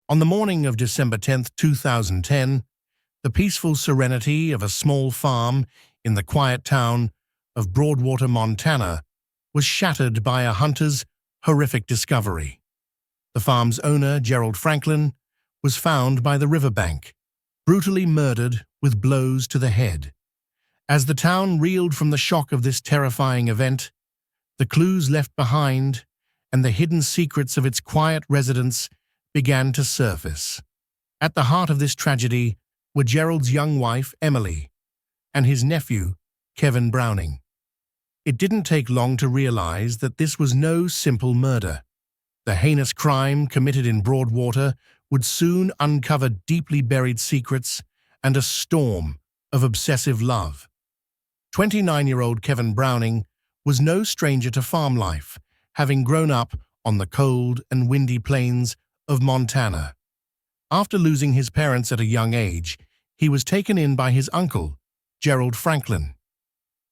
On the morning of December 10th, 2010, the peaceful serenity of a small farm in the quiet town of Broadwater, Montana, was shattered by a hunter's horrific discovery. The farm's owner, Gerald Franklin, was found by the riverbank, brutally murdered with blows to the head. As the town reeled from the shock of this terrifying event, the clues left behind and the hidden secrets of its quiet residents began to surface. At the heart of this tragedy were Gerald's young wife, Emily, and his nephew, Kevin Browning. It didn't take long to realize that this was no simple murder. The heinous crime committed in Broadwater would soon uncover deeply buried secrets and a storm of obsessive love. 29-year-old Kevin Browning was no stranger to farm life, having grown up on the cold and windy plains of Montana. After losing his parents at a young age, he was taken in by his uncle, Gerald Franklin.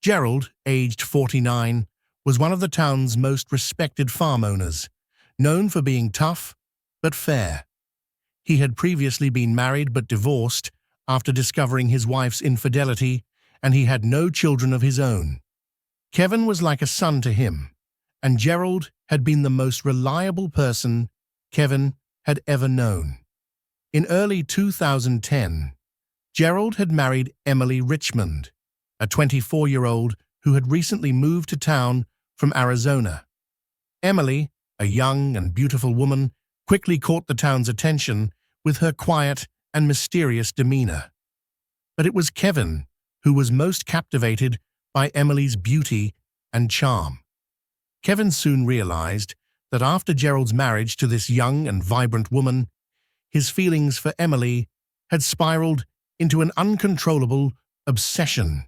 Gerald, aged 49, was one of the town's most respected farm owners, known for being tough but fair. He had previously been married but divorced after discovering his wife's infidelity, and he had no children of his own. Kevin was like a son to him, and Gerald had been the most reliable person Kevin had ever known. In early 2010, Gerald had married Emily Richmond, a 24-year-old who had recently moved to town from Arizona. Emily, a young and beautiful woman, quickly caught the town's attention with her quiet and mysterious demeanor. But it was Kevin who was most captivated by Emily's beauty and charm. Kevin soon realized that after Gerald's marriage to this young and vibrant woman, his feelings for Emily had spiraled into an uncontrollable obsession.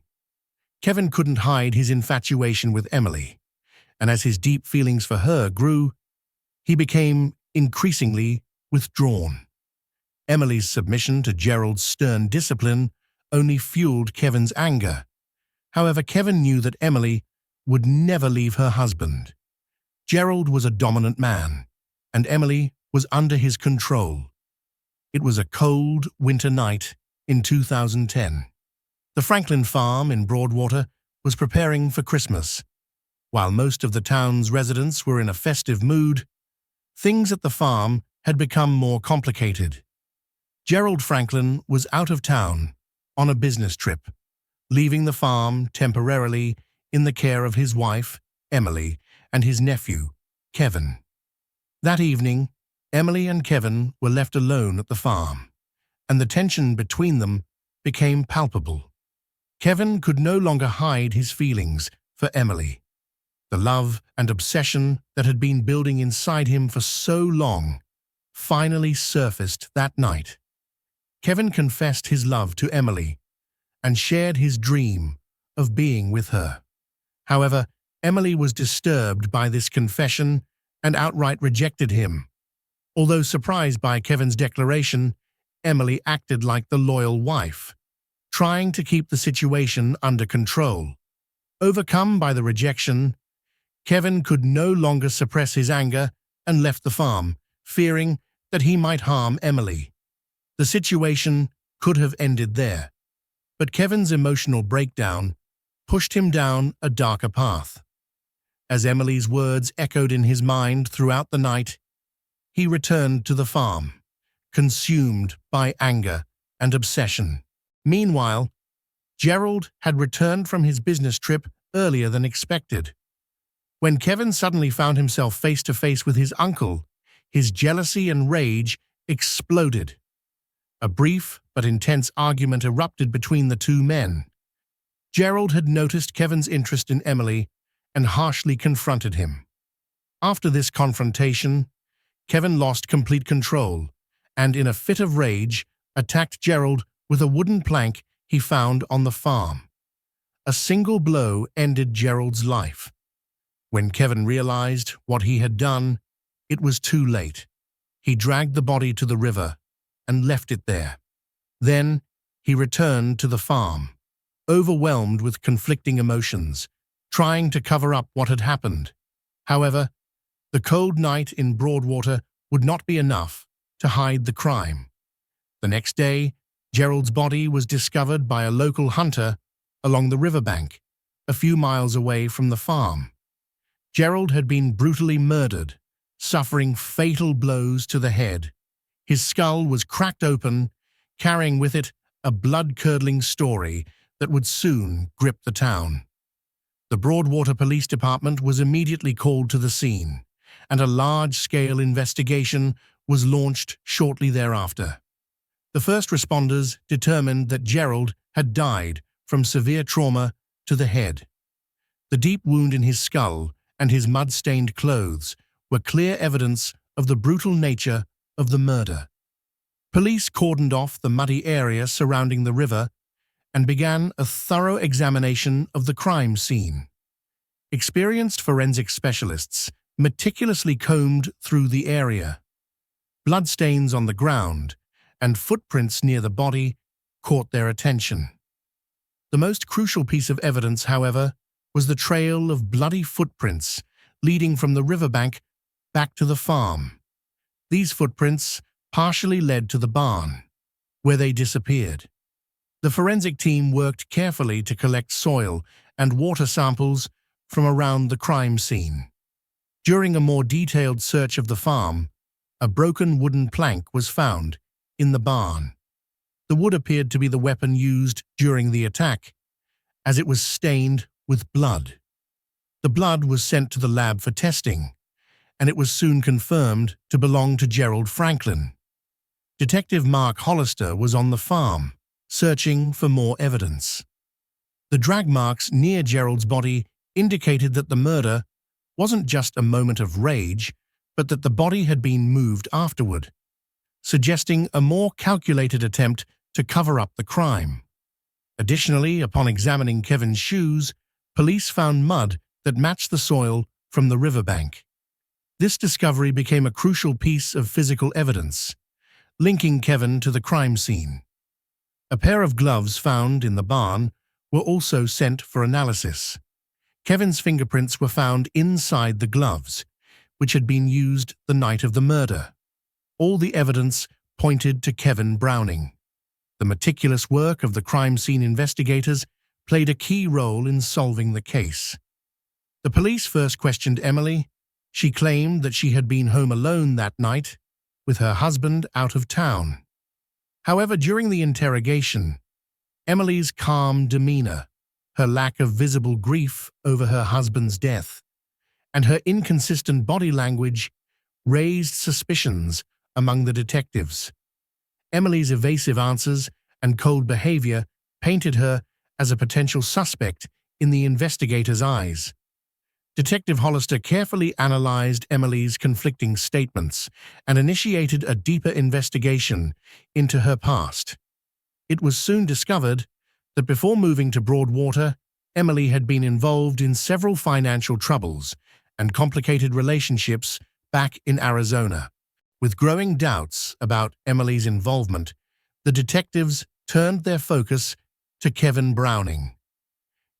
Kevin couldn't hide his infatuation with Emily, and as his deep feelings for her grew, he became increasingly withdrawn. Emily's submission to Gerald's stern discipline only fueled Kevin's anger. However, Kevin knew that Emily would never leave her husband. Gerald was a dominant man, and Emily was under his control. It was a cold winter night in 2010. The Franklin farm in Broadwater was preparing for Christmas. While most of the town's residents were in a festive mood, things at the farm had become more complicated. Gerald Franklin was out of town on a business trip, leaving the farm temporarily in the care of his wife, Emily, and his nephew, Kevin. That evening, Emily and Kevin were left alone at the farm, and the tension between them became palpable. Kevin could no longer hide his feelings for Emily. The love and obsession that had been building inside him for so long finally surfaced that night. Kevin confessed his love to Emily and shared his dream of being with her. However, Emily was disturbed by this confession and outright rejected him. Although surprised by Kevin's declaration, Emily acted like the loyal wife, trying to keep the situation under control. Overcome by the rejection, Kevin could no longer suppress his anger and left the farm, fearing that he might harm Emily. The situation could have ended there, but Kevin's emotional breakdown pushed him down a darker path. As Emily's words echoed in his mind throughout the night, he returned to the farm, consumed by anger and obsession. Meanwhile, Gerald had returned from his business trip earlier than expected. When Kevin suddenly found himself face to face with his uncle, his jealousy and rage exploded. A brief but intense argument erupted between the two men. Gerald had noticed Kevin's interest in Emily and harshly confronted him. After this confrontation, Kevin lost complete control and, in a fit of rage, attacked Gerald with a wooden plank he found on the farm. A single blow ended Gerald's life. When Kevin realized what he had done, it was too late. He dragged the body to the river and left it there. Then he returned to the farm, overwhelmed with conflicting emotions, trying to cover up what had happened. However, the cold night in Broadwater would not be enough to hide the crime. The next day, Gerald's body was discovered by a local hunter along the riverbank, a few miles away from the farm. Gerald had been brutally murdered, suffering fatal blows to the head. His skull was cracked open, carrying with it a blood-curdling story that would soon grip the town. The Broadwater Police Department was immediately called to the scene, and a large-scale investigation was launched shortly thereafter. The first responders determined that Gerald had died from severe trauma to the head. The deep wound in his skull and his mud-stained clothes were clear evidence of the brutal nature of the murder. Police cordoned off the muddy area surrounding the river and began a thorough examination of the crime scene. Experienced forensic specialists meticulously combed through the area. Bloodstains on the ground and footprints near the body caught their attention. The most crucial piece of evidence, however, was the trail of bloody footprints leading from the riverbank back to the farm. These footprints partially led to the barn, where they disappeared. The forensic team worked carefully to collect soil and water samples from around the crime scene. During a more detailed search of the farm, a broken wooden plank was found in the barn. The wood appeared to be the weapon used during the attack, as it was stained with blood. The blood was sent to the lab for testing, and it was soon confirmed to belong to Gerald Franklin. Detective Mark Hollister was on the farm, searching for more evidence. The drag marks near Gerald's body indicated that the murder wasn't just a moment of rage, but that the body had been moved afterward, suggesting a more calculated attempt to cover up the crime. Additionally, upon examining Kevin's shoes, police found mud that matched the soil from the riverbank. This discovery became a crucial piece of physical evidence, linking Kevin to the crime scene. A pair of gloves found in the barn were also sent for analysis. Kevin's fingerprints were found inside the gloves, which had been used the night of the murder. All the evidence pointed to Kevin Browning. The meticulous work of the crime scene investigators played a key role in solving the case. The police first questioned Emily. She claimed that she had been home alone that night, with her husband out of town. However, during the interrogation, Emily's calm demeanor, her lack of visible grief over her husband's death, and her inconsistent body language raised suspicions among the detectives. Emily's evasive answers and cold behavior painted her as a potential suspect in the investigators' eyes. Detective Hollister carefully analyzed Emily's conflicting statements and initiated a deeper investigation into her past. It was soon discovered that before moving to Broadwater, Emily had been involved in several financial troubles and complicated relationships back in Arizona. With growing doubts about Emily's involvement, the detectives turned their focus to Kevin Browning.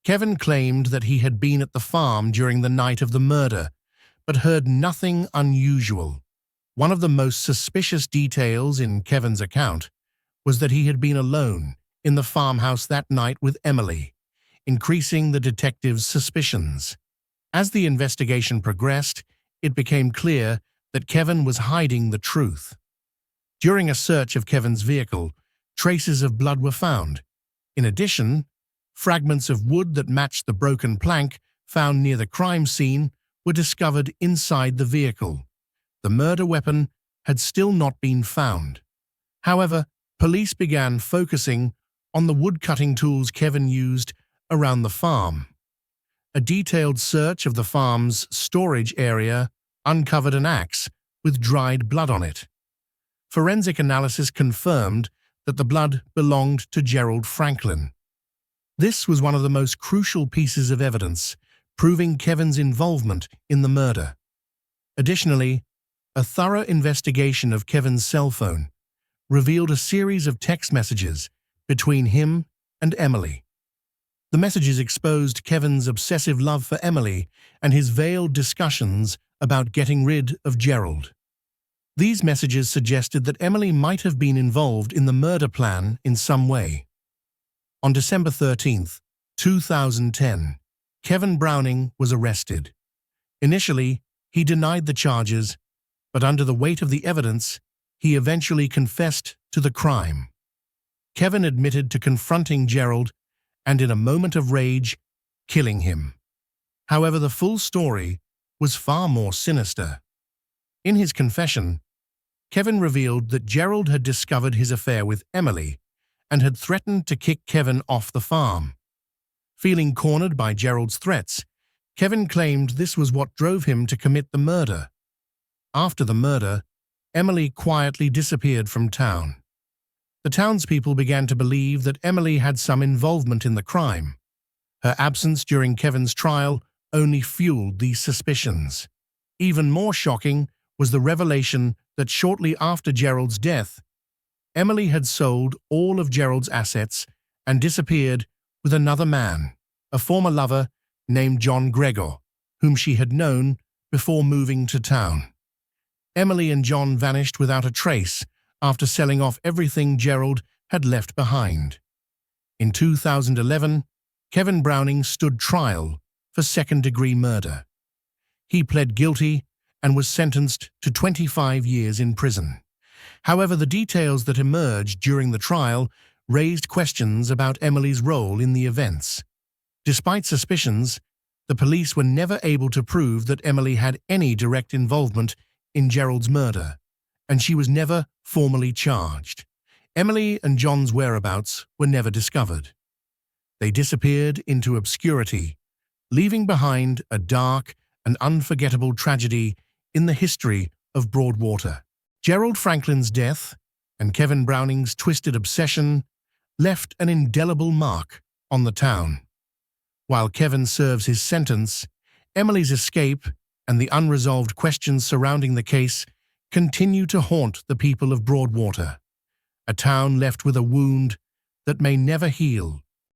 Kevin claimed that he had been at the farm during the night of the murder, but heard nothing unusual. One of the most suspicious details in Kevin's account was that he had been alone in the farmhouse that night with Emily, increasing the detectives' suspicions. As the investigation progressed, it became clear that Kevin was hiding the truth. During a search of Kevin's vehicle, traces of blood were found. In addition, fragments of wood that matched the broken plank found near the crime scene were discovered inside the vehicle. The murder weapon had still not been found. However, police began focusing on the wood-cutting tools Kevin used around the farm. A detailed search of the farm's storage area uncovered an axe with dried blood on it. Forensic analysis confirmed that the blood belonged to Gerald Franklin. This was one of the most crucial pieces of evidence, proving Kevin's involvement in the murder. Additionally, a thorough investigation of Kevin's cell phone revealed a series of text messages between him and Emily. The messages exposed Kevin's obsessive love for Emily and his veiled discussions about getting rid of Gerald. These messages suggested that Emily might have been involved in the murder plan in some way. On December 13, 2010, Kevin Browning was arrested. Initially, he denied the charges, but under the weight of the evidence, he eventually confessed to the crime. Kevin admitted to confronting Gerald and, in a moment of rage, killing him. However, the full story was far more sinister. In his confession, Kevin revealed that Gerald had discovered his affair with Emily and had threatened to kick Kevin off the farm. Feeling cornered by Gerald's threats, Kevin claimed this was what drove him to commit the murder. After the murder, Emily quietly disappeared from town. The townspeople began to believe that Emily had some involvement in the crime. Her absence during Kevin's trial only fueled these suspicions. Even more shocking was the revelation that shortly after Gerald's death, Emily had sold all of Gerald's assets and disappeared with another man, a former lover named John Gregor, whom she had known before moving to town. Emily and John vanished without a trace after selling off everything Gerald had left behind. In 2011, Kevin Browning stood trial for second-degree murder. He pled guilty and was sentenced to 25 years in prison. However, the details that emerged during the trial raised questions about Emily's role in the events. Despite suspicions, the police were never able to prove that Emily had any direct involvement in Gerald's murder, and she was never formally charged. Emily and John's whereabouts were never discovered. They disappeared into obscurity, leaving behind a dark and unforgettable tragedy in the history of Broadwater. Gerald Franklin's death and Kevin Browning's twisted obsession left an indelible mark on the town. While Kevin serves his sentence, Emily's escape and the unresolved questions surrounding the case continue to haunt the people of Broadwater, a town left with a wound that may never heal.